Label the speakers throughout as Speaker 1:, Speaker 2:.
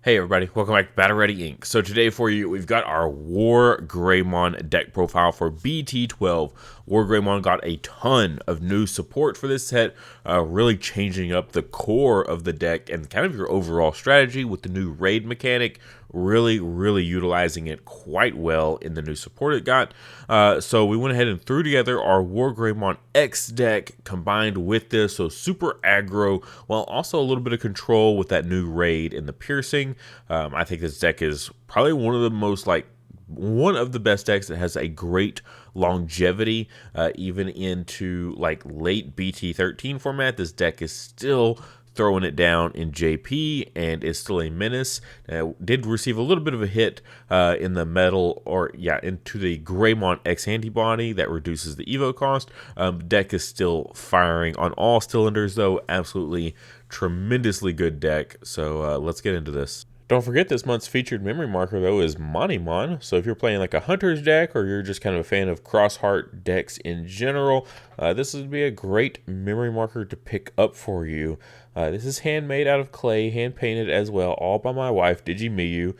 Speaker 1: Hey everybody, welcome back to Battle Ready Inc. So today for you, we've got our WarGreymon deck profile for BT12. WarGreymon got a ton of new support for this set, really changing up the core of the deck and kind of your overall strategy with the new raid mechanic, really utilizing it quite well in the new support it got. So we went ahead and threw together our WarGreymon X deck combined with this, so super aggro, while also a little bit of control with that new raid and the piercing. I think this deck is probably one of the best decks that has a great longevity, even into like late BT13 format. This deck is still throwing it down in JP and is still a menace. Did receive a little bit of a hit in the into the Greymon X antibody that reduces the Evo cost. Deck is still firing on all cylinders though. Absolutely tremendously good deck. So let's get into this. Don't forget this month's featured memory marker though is Monimon. So if you're playing like a hunter's deck or you're just kind of a fan of cross-heart decks in general, this would be a great memory marker to pick up for you. This is handmade out of clay, hand painted as well, all by my wife Digimon.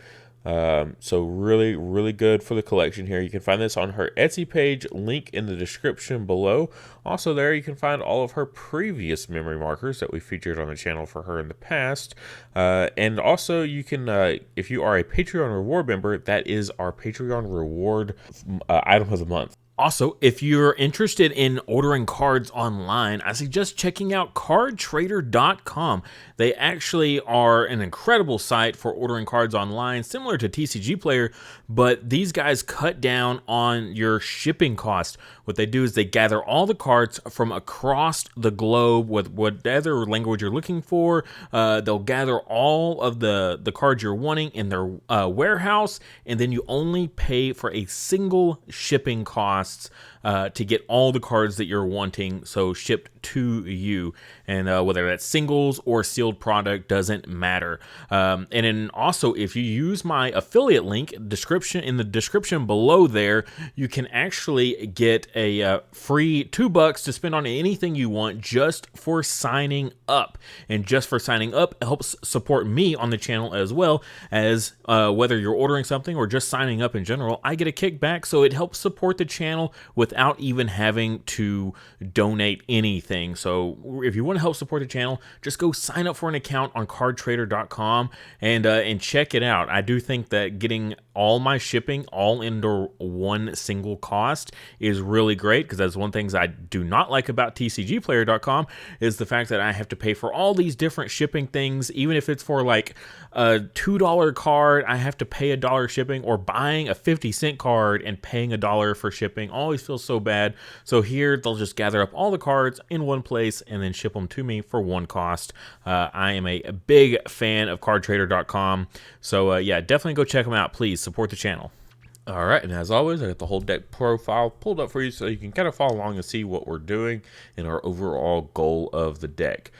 Speaker 1: So really good for the collection here. You can find this on her Etsy page, link in the description below. Also there you can find all of her previous memory markers that we featured on the channel for her in the past. And also you can, if you are a Patreon reward member, that is our Patreon reward item of the month. Also, if you're interested in ordering cards online, I suggest checking out cardtrader.com. They actually are an incredible site for ordering cards online, similar to TCG Player, but these guys cut down on your shipping cost. What they do is they gather all the cards from across the globe with whatever language you're looking for. They'll gather all of the cards you're wanting in their warehouse, and then you only pay for a single shipping cost to get all the cards that you're wanting, so shipped to you. And whether that's singles or sealed product doesn't matter. And then also, if you use my affiliate link in the description below there, you can actually get a free $2 to spend on anything you want just for signing up. And just for signing up, it helps support me on the channel as well, as whether you're ordering something or just signing up in general, I get a kickback, so it helps support the channel without even having to donate anything. So if you want to help support the channel, just go sign up for an account on cardtrader.com and check it out. I do think that getting all my shipping all into one single cost is really great, because that's one thing I do not like about tcgplayer.com is the fact that I have to pay for all these different shipping things. Even if it's for like a $2 card, I have to pay $1 shipping, or buying a 50-cent card and paying $1 for shipping always feels so bad. So here they'll just gather up all the cards in one place and then ship them to me for one cost. I am a big fan of cardtrader.com, so yeah, definitely go check them out. Please support the channel. All right, and as always, I got the whole deck profile pulled up for you so you can kind of follow along and see what we're doing and our overall goal of the deck.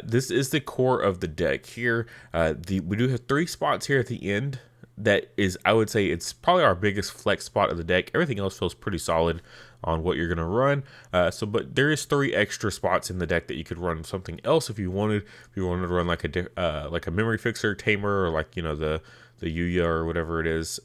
Speaker 1: This is the core of the deck here. We do have 3 spots here at the end. That is, I would say, it's probably our biggest flex spot of the deck. Everything else feels pretty solid on what you're going to run. But there is 3 extra spots in the deck that you could run something else if you wanted. If you wanted to run like a memory fixer, tamer, or like, you know, the Yuya or whatever it is,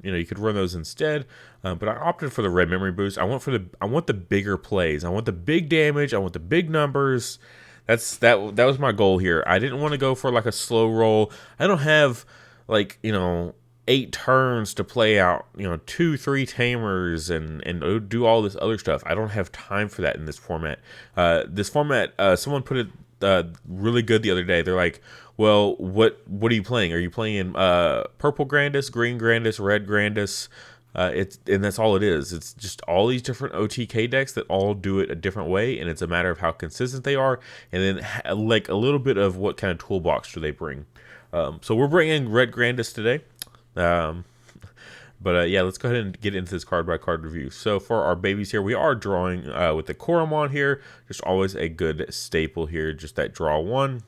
Speaker 1: you could run those instead. But I opted for the red memory boost. I want the bigger plays. I want the big damage. I want the big numbers. That was my goal here. I didn't want to go for like a slow roll. I don't have 8 turns to play out, 2-3 tamers and do all this other stuff. I don't have time for that in this format. Someone put it really good the other day. They're like, well, what are you playing? Are you playing purple Grandis, green Grandis, red Grandis? And that's all it is. It's just all these different OTK decks that all do it a different way, and it's a matter of how consistent they are, and then like a little bit of what kind of toolbox do they bring. So we're bringing red Grandis today. Yeah, let's go ahead and get into this card by card review. So for our babies here, we are drawing with the Koromon here. Just always a good staple here, just that draw 1.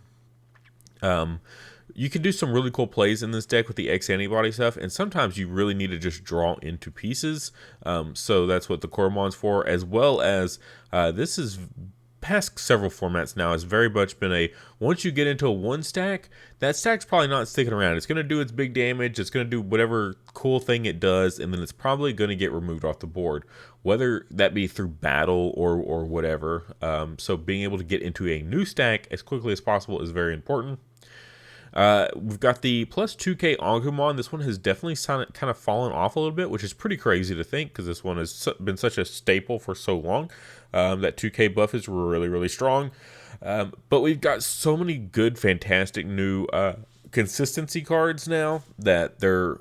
Speaker 1: You can do some really cool plays in this deck with the X antibody stuff, and sometimes you really need to just draw into pieces. So that's what the Koromon's for, as well as this is past several formats now has very much been a, once you get into a one stack, that stack's probably not sticking around. It's going to do its big damage, it's going to do whatever cool thing it does, and then it's probably going to get removed off the board, whether that be through battle or whatever. So being able to get into a new stack as quickly as possible is very important. We've got the plus 2k Agumon. This one has definitely kind of fallen off a little bit, which is pretty crazy to think because this one has been such a staple for so long. That 2k buff is really, really strong. But we've got so many good, fantastic new consistency cards now that they're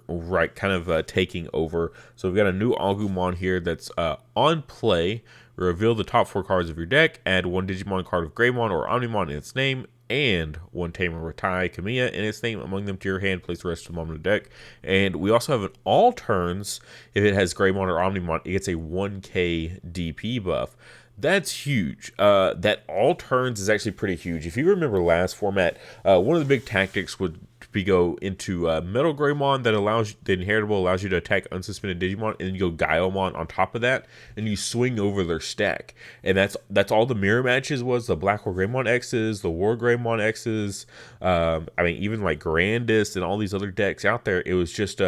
Speaker 1: kind of taking over. So we've got a new Agumon here that's on play. Reveal the top 4 cards of your deck, add 1 Digimon card of Greymon or Omnimon in its name, and 1 Tamer with Tai Kamiya in its name among them to your hand. Place the rest of them on the deck. And we also have an all turns. If it has Greymon or Omnimon, it gets a 1k DP buff. That's huge. That all turns is actually pretty huge. If you remember last format, one of the big tactics would be go into Metal Greymon that allows the inheritable allows you to attack unsuspended Digimon, and then you go Gaiomon on top of that, and you swing over their stack. And that's all the mirror matches was, the Black WarGreymon X's, the WarGreymon X's, I mean even like Grandis and all these other decks out there. It was just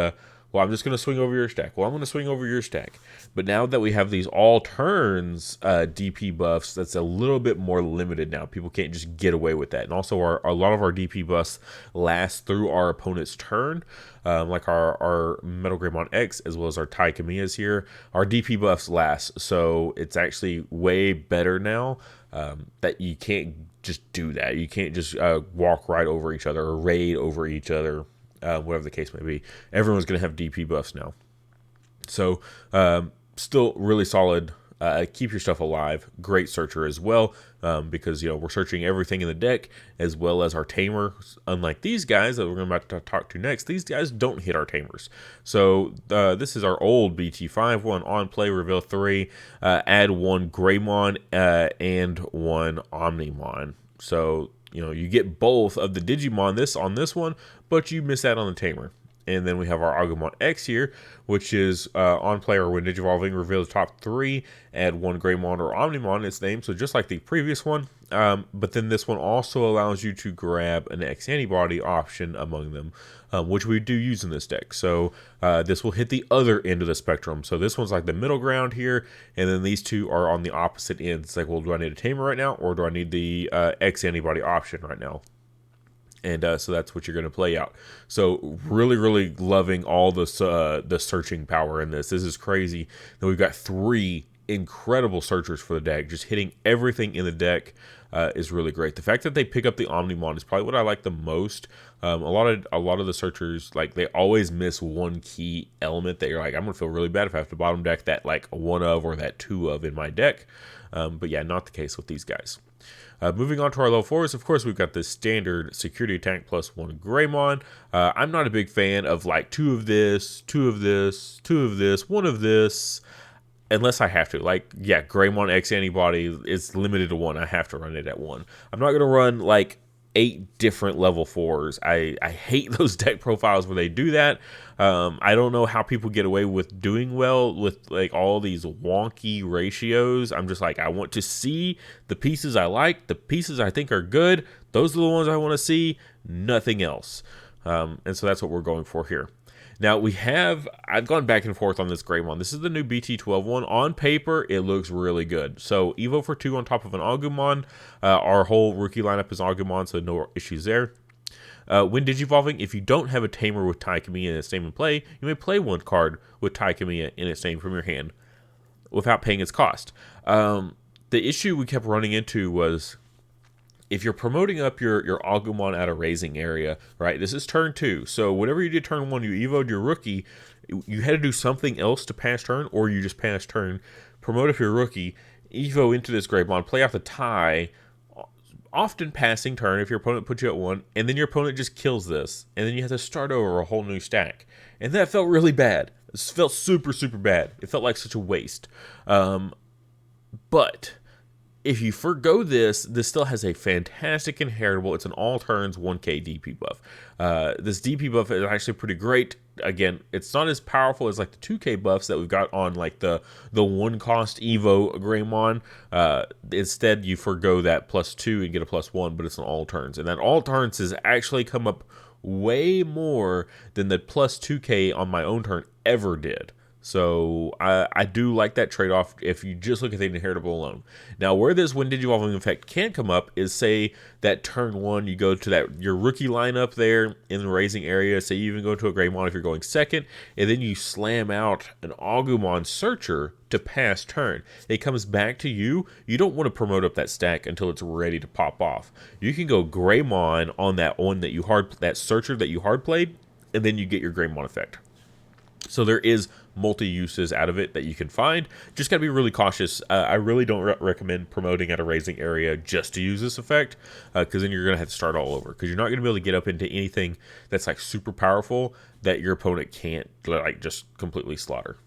Speaker 1: well, I'm just going to swing over your stack. Well, I'm going to swing over your stack. But now that we have these all turns DP buffs, that's a little bit more limited now. People can't just get away with that. And also, a lot of our DP buffs last through our opponent's turn, like our Metal Greymon X, as well as our Tai Kamiyas here. Our DP buffs last. So it's actually way better now that you can't just do that. You can't just walk right over each other or raid over each other. Whatever the case may be, everyone's going to have DP buffs now. So, still really solid. Keep your stuff alive. Great searcher as well, because we're searching everything in the deck as well as our tamer. Unlike these guys that we're about to talk to next, these guys don't hit our tamers. So this is our old BT5 one on play. Reveal 3, add 1 Greymon and 1 Omnimon. So you get both of the Digimon on this one, but you miss out on the Tamer. And then we have our Agumon X here, which is on play or when Digivolving, reveal the top 3, add 1 Greymon or Omnimon in its name, so just like the previous one. But then this one also allows you to grab an X antibody option among them, which we do use in this deck. So this will hit the other end of the spectrum. So this one's like the middle ground here, and then these two are on the opposite ends. It's like, well, do I need a Tamer right now, or do I need the X antibody option right now? And so that's what you're going to play out. So really, really loving all the searching power in this. This is crazy. Then we've got 3 incredible searchers for the deck. Just hitting everything in the deck is really great. The fact that they pick up the Omnimon is probably what I like the most. A lot of the searchers, like, they always miss one key element that you're like, I'm gonna feel really bad if I have to bottom deck that like 1 of or that 2 of in my deck. But yeah, not the case with these guys. Moving on to our level 4s, of course, we've got the standard security tank plus 1 Greymon. I'm not a big fan of like 2 of this, 2 of this, 2 of this, 1 of this, unless I have to. Like, yeah, Greymon X antibody is limited to 1. I have to run it at 1. I'm not going to run like 8 different level 4s. I hate those deck profiles where they do that. I don't know how people get away with doing well with like all these wonky ratios. I'm just like, I want to see the pieces I like, the pieces I think are good. Those are the ones I want to see, nothing else. And so that's what we're going for here. Now I've gone back and forth on this Greymon. This is the new BT12 one. On paper, it looks really good. So Evo for 2 on top of an Agumon. Our whole rookie lineup is Agumon, so no issues there. When Digivolving, if you don't have a Tamer with Tai Kamiya in its name in play, you may play 1 card with Tai Kamiya in its name from your hand without paying its cost. The issue we kept running into was, if you're promoting up your Agumon out of raising area, right? This is turn 2. So whatever you did turn 1, you evoed your rookie. You had to do something else to pass turn, or you just pass turn. Promote up your rookie, evo into this Greymon, play out the tie, often passing turn if your opponent puts you at 1, and then your opponent just kills this, and then you have to start over a whole new stack. And that felt really bad. It felt super, super bad. It felt like such a waste. But if you forgo this still has a fantastic inheritable. It's an all turns 1k DP buff. This DP buff is actually pretty great. again, it's not as powerful as like the 2K buffs that we've got on like the 1 cost Evo Greymon. Instead, you forgo that +2 and get a +1, but it's on all turns, and that all turns has actually come up way more than the +2K on my own turn ever did. So I do like that trade-off if you just look at the inheritable alone. Now, where this when Digivolving effect can come up is, say that turn 1 you go to that your rookie lineup there in the raising area. Say you even go to a Greymon if you're going second, and then you slam out an Agumon Searcher to pass turn. It comes back to you. You don't want to promote up that stack until it's ready to pop off. You can go Greymon on that one that Searcher that you hard played, and then you get your Greymon effect. So there is multi-uses out of it that you can find. Just got to be really cautious. I really don't recommend promoting at a raising area just to use this effect, because then you're going to have to start all over, because you're not going to be able to get up into anything that's like super powerful that your opponent can't like just completely slaughter.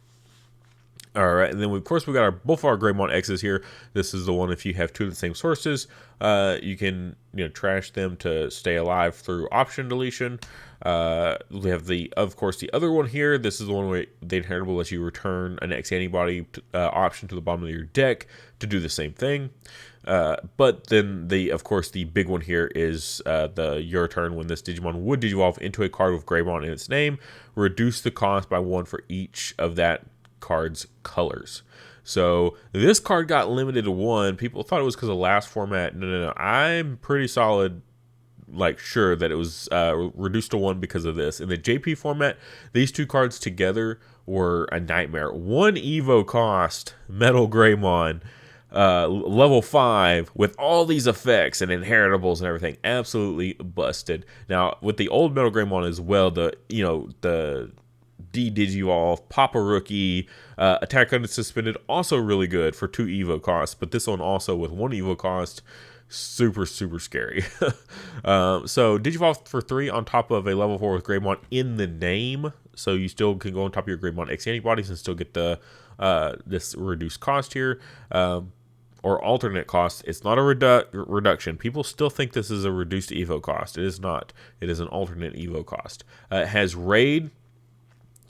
Speaker 1: All right, and then of course we got both our Greymon X's here. This is the one if you have two of the same sources, you can trash them to stay alive through option deletion. We have of course the other one here. This is the one where the inheritable lets you return an X antibody option to the bottom of your deck to do the same thing. But then of course the big one here is your turn when this Digimon would digivolve into a card with Greymon in its name. Reduce the cost by 1 for each of that card's colors. So this card got limited to 1. People thought it was because of last format. No. I'm pretty solid, like sure that it was reduced to 1 because of this. In the JP format, these two cards together were a nightmare. 1 Evo cost Metal Greymon, level 5 with all these effects and inheritables and everything, absolutely busted. Now with the old Metal Greymon as well, the D-Digivolve, Papa Rookie, Attack Unsuspended, also really good for 2 Evo costs, but this one also with 1 Evo cost, super scary. So Digivolve for 3 on top of a level 4 with Greymon in the name, so you still can go on top of your Greymon X antibodies and still get the this reduced cost here. Or alternate cost. It's not a reduction. People still think this is a reduced Evo cost. It is not. It is an alternate Evo cost. It has Raid.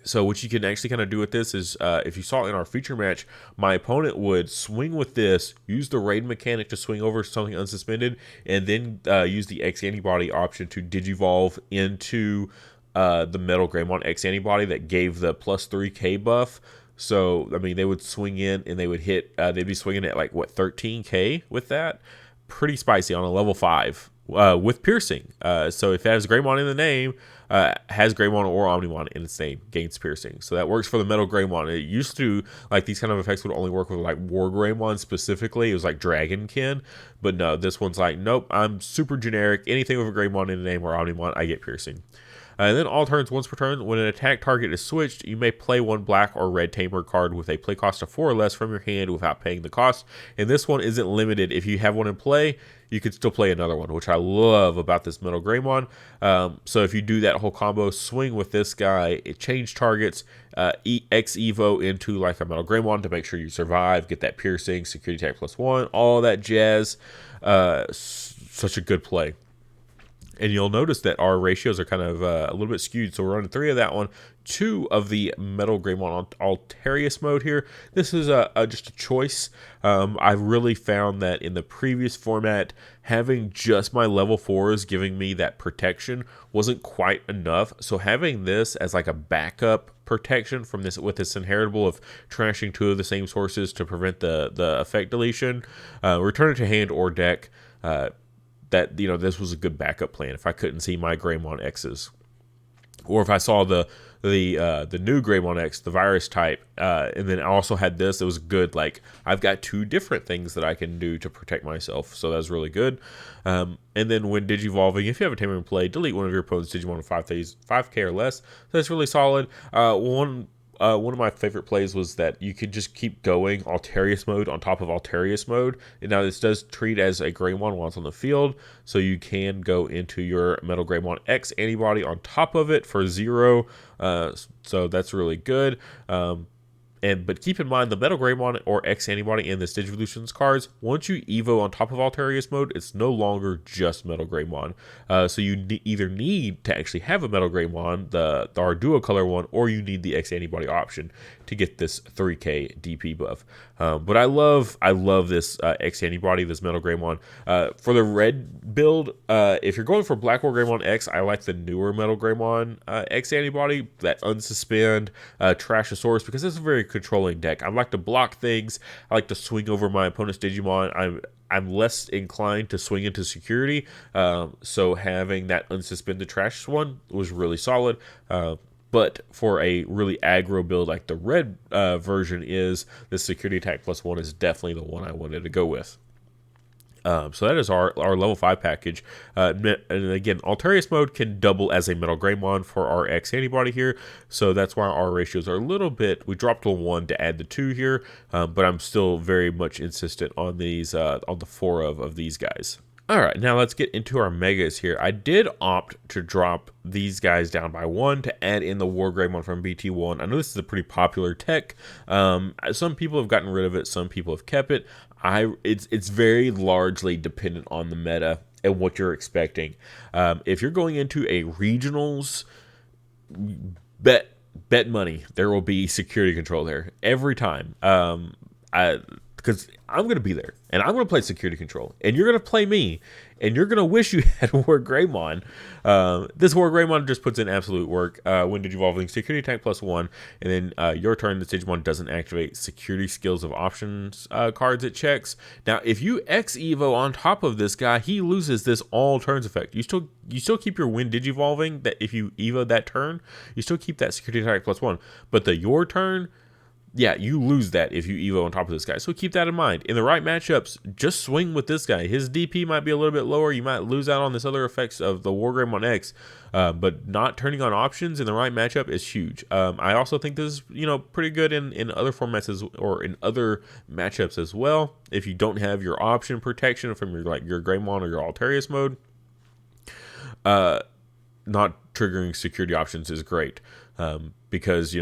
Speaker 1: So what you can actually kind of do with this is, if you saw it in our feature match, my opponent would swing with this, use the raid mechanic to swing over something unsuspended, and then use the X antibody option to digivolve into the Metal Greymon X antibody that gave the +3K buff. So I mean, they would swing in and they would hit. They'd be swinging at like what 13K with that. Pretty spicy on a level 5 with piercing. So if it has Greymon in the name. Has Greymon or Omnimon in its name, gains piercing. So that works for the Metal Greymon. It used to, like, these kind of effects would only work with, like, WarGreymon specifically. It was like Dragonkin. But no, this one's like, nope, I'm super generic. Anything with a Greymon in the name or Omnimon, I get piercing. And then all turns once per turn, when an attack target is switched, you may play 1 black or red Tamer card with a play cost of 4 or less from your hand without paying the cost. And this one isn't limited. If you have one in play, you could still play another one, which I love about this Metal Greymon. So if you do that whole combo, swing with this guy, it change targets, X Evo into like a Metal Greymon to make sure you survive, get that piercing, security attack +1, all that jazz. Such a good play. And you'll notice that our ratios are kind of a little bit skewed. So we're running 3 of that one, 2 of the Metal Greymon on Altarius mode here. This is just a choice. I really found that in the previous format, having just my level 4s giving me that protection wasn't quite enough. So having this as like a backup protection from this with this inheritable of trashing 2 of the same sources to prevent the effect deletion, return it to hand or deck. That this was a good backup plan if I couldn't see my Greymon X's, or if I saw the new Greymon X, the virus type, and then I also had this. It was good. Like I've got 2 different things that I can do to protect myself, so that was really good. And then when digivolving, if you have a Tamer in play, delete one of your opponent's Digimon with 5K or less. So that's really solid. One of my favorite plays was that you could just keep going Altarius mode on top of Altarius mode. And now this does treat as a Greymon while it's on the field, so you can go into your Metal Greymon X antibody on top of it for 0. So that's really good. And But keep in mind, the Metal Greymon or X Antibody in this Digivolutions cards, once you Evo on top of Altarius mode, it's no longer just Metal Greymon. So you either need to actually have a Metal Greymon, our duo color one, or you need the X Antibody option to get this 3k DP buff. But I love this X Antibody, this Metal Greymon. For the red build, if you're going for Black WarGreymon X, I like the newer Metal Greymon X Antibody, that Unsuspend, Trashosaurus, because it's a very controlling deck. I like to block things. I like to swing over my opponent's Digimon. I'm less inclined to swing into security, so having that unsuspended trash one was really solid. But for a really aggro build like the red version is, the security attack +1 is definitely the one I wanted to go with. So that is our level 5 package. And again, Altarius mode can double as a Metal Greymon for our X Antibody here. So that's why our ratios are a little bit, we dropped to 1 to add the 2 here. But I'm still very much insistent on these, on the 4 of these guys. All right, now let's get into our megas here. I did opt to drop these guys down by 1 to add in the WarGreymon from BT1. I know this is a pretty popular tech. Some people have gotten rid of it. Some people have kept it. It's very largely dependent on the meta and what you're expecting. If you're going into a regionals, bet money there will be security control there every time. Because I'm going to be there, and I'm going to play security control, and you're going to play me, and you're going to wish you had WarGreymon. This WarGreymon just puts in absolute work. When Digivolving, security attack +1, and then your turn, the Digimon doesn't activate security skills of options cards it checks. Now, if you X-Evo on top of this guy, he loses this all turns effect. You still keep your When Digivolving, that if you Evo that turn, you still keep that security attack +1, but the your turn, yeah, you lose that if you Evo on top of this guy. So keep that in mind. In the right matchups, just swing with this guy. His DP might be a little bit lower. You might lose out on this other effects of the WarGreymon X. But not turning on options in the right matchup is huge. I also think this is, pretty good in other formats or in other matchups as well. If you don't have your option protection from your Greymon or your Altarius mode, not triggering security options is great. Because,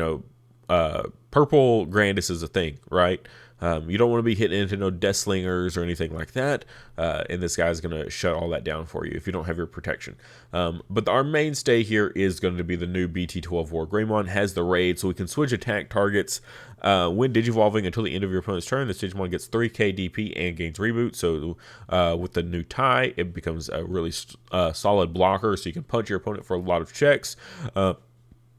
Speaker 1: purple Grandis is a thing, right? You don't want to be hitting into no Death Slingers or anything like that, and this guy's going to shut all that down for you if you don't have your protection. But our mainstay here is going to be the new BT12 WarGreymon. Has the raid, so we can switch attack targets when Digivolving until the end of your opponent's turn. This Digimon gets 3k DP and gains reboot, so with the new tie, it becomes a really solid blocker, so you can punch your opponent for a lot of checks.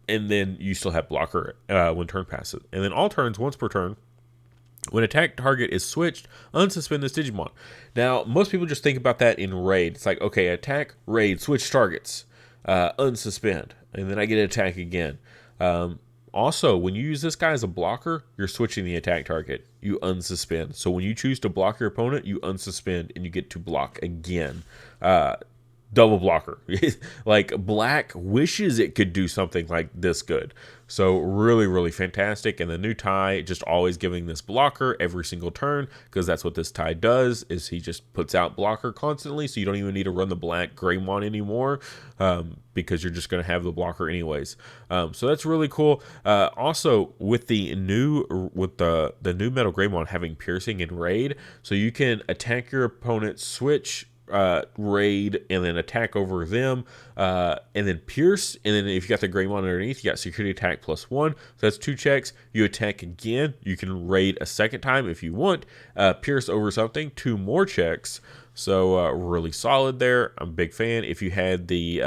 Speaker 1: And then you still have blocker when turn passes. And then all turns, once per turn, when attack target is switched, unsuspend this Digimon. Now, most people just think about that in raid. It's like, okay, attack, raid, switch targets, unsuspend, and then I get an attack again. Also, when you use this guy as a blocker, you're switching the attack target. You unsuspend. So when you choose to block your opponent, you unsuspend, and you get to block again. Double blocker. Like, Black wishes it could do something like this good. So really, really fantastic. And the new tie, just always giving this blocker every single turn, because that's what this tie does, is he just puts out blocker constantly, so you don't even need to run the Black Greymon anymore, because you're just going to have the blocker anyways. So that's really cool. Also, with the new new Metal Greymon having piercing and raid, so you can attack your opponent, switch raid, and then attack over them, and then pierce, and then if you got the Greymon underneath, you got security attack +1, so that's 2 checks. You attack again, you can raid a second time if you want, pierce over something, 2 more checks. So really solid there. I'm a big fan. If you had the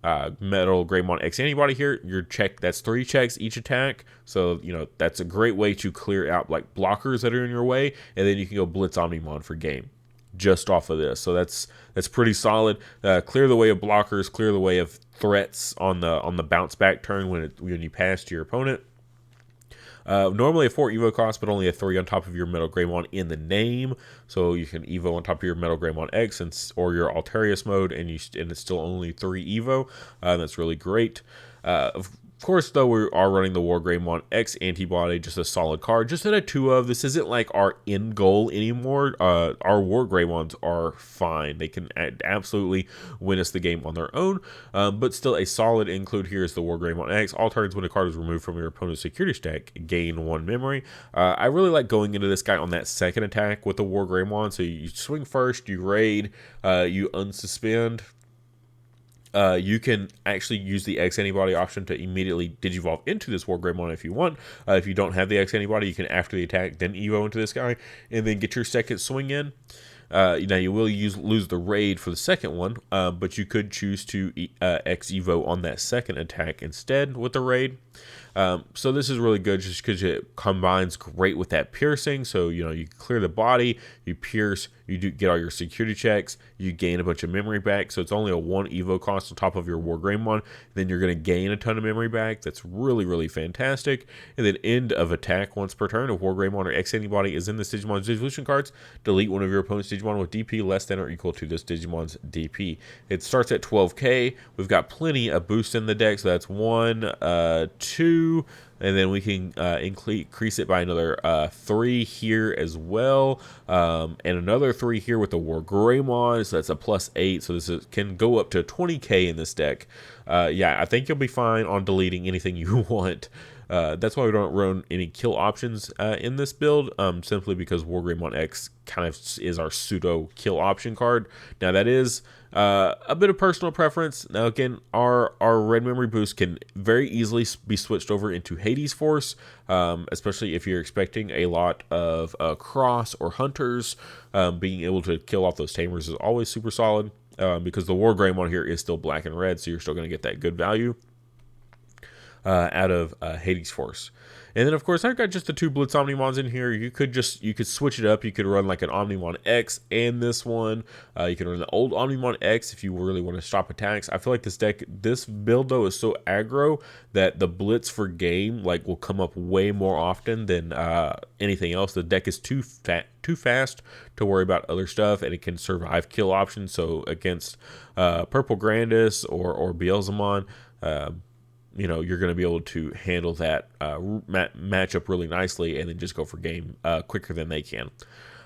Speaker 1: Metal Greymon X Antibody here, your check, that's 3 checks each attack, so that's a great way to clear out like blockers that are in your way, and then you can go Blitz Omnimon for game just off of this. So that's pretty solid. Clear the way of blockers, clear the way of threats on the bounce back turn when you pass to your opponent. Normally a 4 Evo cost, but only a 3 on top of your Metal Greymon in the name. So you can Evo on top of your Metal Greymon X or your Altarius mode, and it's still only 3 Evo. That's really great. Of course, though, we are running the WarGreymon X antibody, just a solid card, just at a 2 of. This isn't like our end goal anymore. Our WarGreymons are fine. They can absolutely win us the game on their own, but still a solid include here is the WarGreymon X. All turns when a card is removed from your opponent's security stack, gain 1 memory. I really like going into this guy on that second attack with the WarGreymon. So you swing first, you raid, you unsuspend. You can actually use the X antibody option to immediately digivolve into this WarGreymon if you want. If you don't have the X antibody, you can after the attack then evo into this guy and then get your second swing in. Now you will lose the raid for the second one, but you could choose to X evo on that second attack instead with the raid. So this is really good just because it combines great with that piercing. So, you clear the body, you pierce, you do get all your security checks, you gain a bunch of memory back. So it's only a 1 evo cost on top of your WarGreymon. Then you're going to gain a ton of memory back. That's really, really fantastic. And then end of attack once per turn. If WarGreymon or X antibody is in this Digimon's dissolution cards, delete one of your opponent's Digimon with DP less than or equal to this Digimon's DP. It starts at 12k. We've got plenty of boost in the deck. So that's 1, 2, and then we can increase it by another 3 here as well, and another 3 here with the WarGreymon, so that's a +8, so this can go up to 20k in this deck. Yeah, I think you'll be fine on deleting anything you want. That's why we don't run any kill options in this build, simply because WarGreymon X kind of is our pseudo kill option card. Now that is a bit of personal preference. Now again, our red memory boost can very easily be switched over into Hades Force, especially if you're expecting a lot of cross or hunters. Being able to kill off those tamers is always super solid, because the WarGreymon here is still black and red, so you're still going to get that good value out of Hades Force. And then of course I've got just the 2 Blitz Omnimons in here. You could switch it up. You could run like an Omnimon X and this one. You can run the old Omnimon X if you really want to stop attacks. I feel like this build though is so aggro that the Blitz for game will come up way more often than anything else. The deck is too fast to worry about other stuff, and it can survive kill options. So against Purple Grandis or Beelzemon, you're going to be able to handle that matchup really nicely and then just go for game quicker than they can.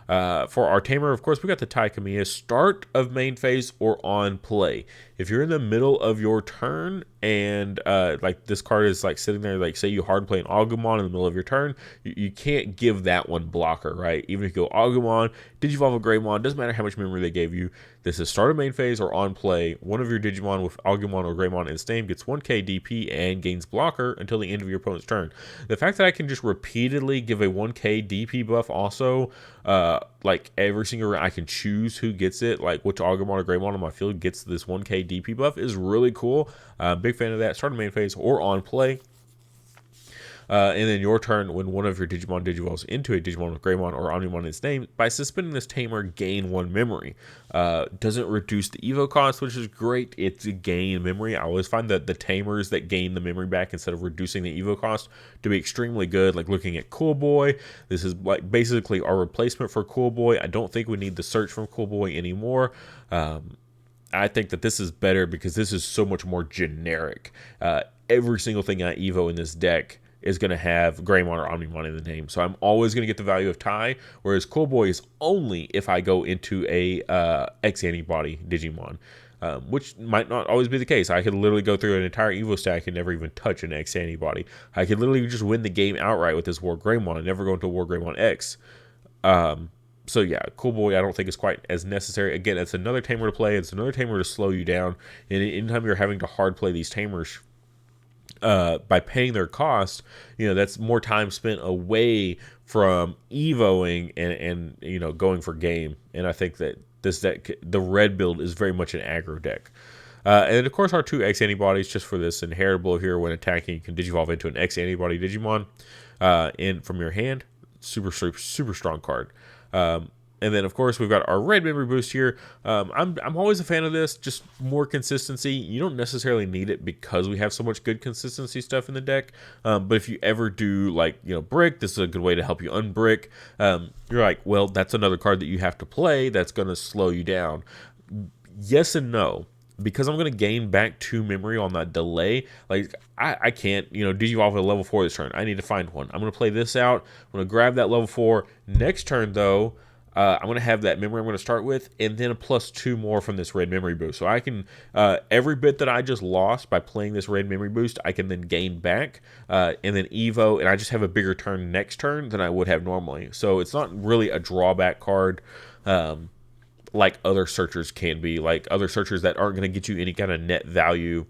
Speaker 1: For our tamer, of course, we got the Tai Kamiya, start of main phase or on play. If you're in the middle of your turn and this card is sitting there, say you hard play an Agumon in the middle of your turn, you can't give that one blocker, right? Even if you go Agumon, Digivolve a Greymon, doesn't matter how much memory they gave you. This is start of main phase or on play. One of your Digimon with Agumon or Greymon in its name gets 1k DP and gains blocker until the end of your opponent's turn. The fact that I can just repeatedly give a 1k DP buff also, every single round I can choose who gets it, which Agumon or Greymon on my field gets this 1k DP buff is really cool. Big fan of that. Start of main phase or on play. And then your turn, when one of your Digimon digivolves into a Digimon with Greymon or Omnimon in its name, by suspending this tamer, gain 1 memory. Doesn't reduce the evo cost, which is great. It's a gain memory. I always find that the tamers that gain the memory back instead of reducing the evo cost to be extremely good. Looking at Cool Boy, this is basically our replacement for Cool Boy. I don't think we need the search from Cool Boy anymore. I think that this is better because this is so much more generic. Every single thing I evo in this deck is going to have Greymon or Omnimon in the name. So I'm always going to get the value of Tai, whereas Cool Boy is only if I go into a X antibody Digimon, which might not always be the case. I could literally go through an entire Evo stack and never even touch an X antibody. I could literally just win the game outright with this WarGreymon and never go into WarGreymon X. So yeah, Cool Boy I don't think is quite as necessary. Again, it's another tamer to play. It's another tamer to slow you down. And anytime you're having to hard play these tamers, by paying their cost, that's more time spent away from evoing and going for game. And I think that this deck, the red build, is very much an aggro deck. And of course our 2 X antibodies, just for this inheritable here, when attacking you can digivolve into an X antibody Digimon from your hand. Super strong card. And then, of course, we've got our red memory boost here. I'm always a fan of this, just more consistency. You don't necessarily need it because we have so much good consistency stuff in the deck. But if you ever do, brick, this is a good way to help you unbrick. You're like, well, that's another card that you have to play that's going to slow you down. Yes and no. because I'm going to gain back 2 memory on that delay, like I can't, Digivolve at level 4 this turn. I need to find one. I'm going to play this out. I'm going to grab that level 4. Next turn, though, I'm going to have that memory I'm going to start with, and then a +2 more from this red memory boost. So I can, every bit that I just lost by playing this red memory boost, I can then gain back, and then Evo, and I just have a bigger turn next turn than I would have normally. So it's not really a drawback card, like other searchers can be, like other searchers that aren't going to get you any kind of net value.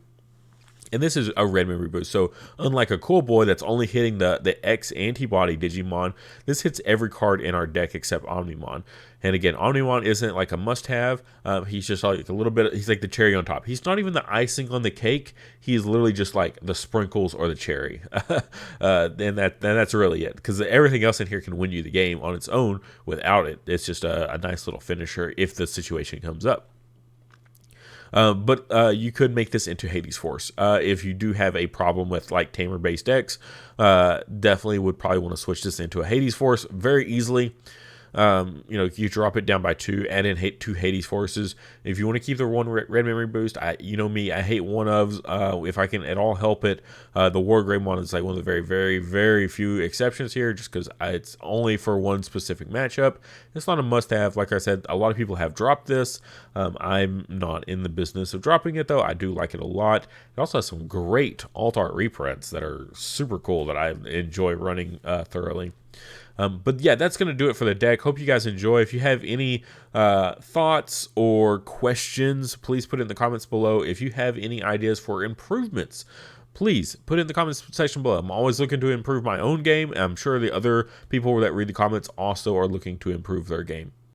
Speaker 1: And this is a red memory boost. So unlike a Cool Boy that's only hitting the X antibody Digimon, this hits every card in our deck except Omnimon. And again, Omnimon isn't like a must-have. He's just like a little bit, he's like the cherry on top. He's not even the icing on the cake. He's literally just like the sprinkles or the cherry. And that's really it. Because everything else in here can win you the game on its own without it. It's just a nice little finisher if the situation comes up. But you could make this into Hades Force. If you do have a problem with like Tamer based decks, definitely would probably want to switch this into a Hades Force very easily. You drop it down by 2, add in 2 Hades Forces. If you want to keep the 1 red memory boost, you know me, I hate one-ofs. If I can at all help it, the WarGreymon is like one of the very, very, very few exceptions here, just because it's only for one specific matchup. It's not a must-have. Like I said, a lot of people have dropped this. I'm not in the business of dropping it, though. I do like it a lot. It also has some great alt-art reprints that are super cool that I enjoy running thoroughly. But yeah, that's going to do it for the deck. Hope you guys enjoy. If you have any thoughts or questions, please put it in the comments below. If you have any ideas for improvements, please put it in the comments section below. I'm always looking to improve my own game. I'm sure the other people that read the comments also are looking to improve their game.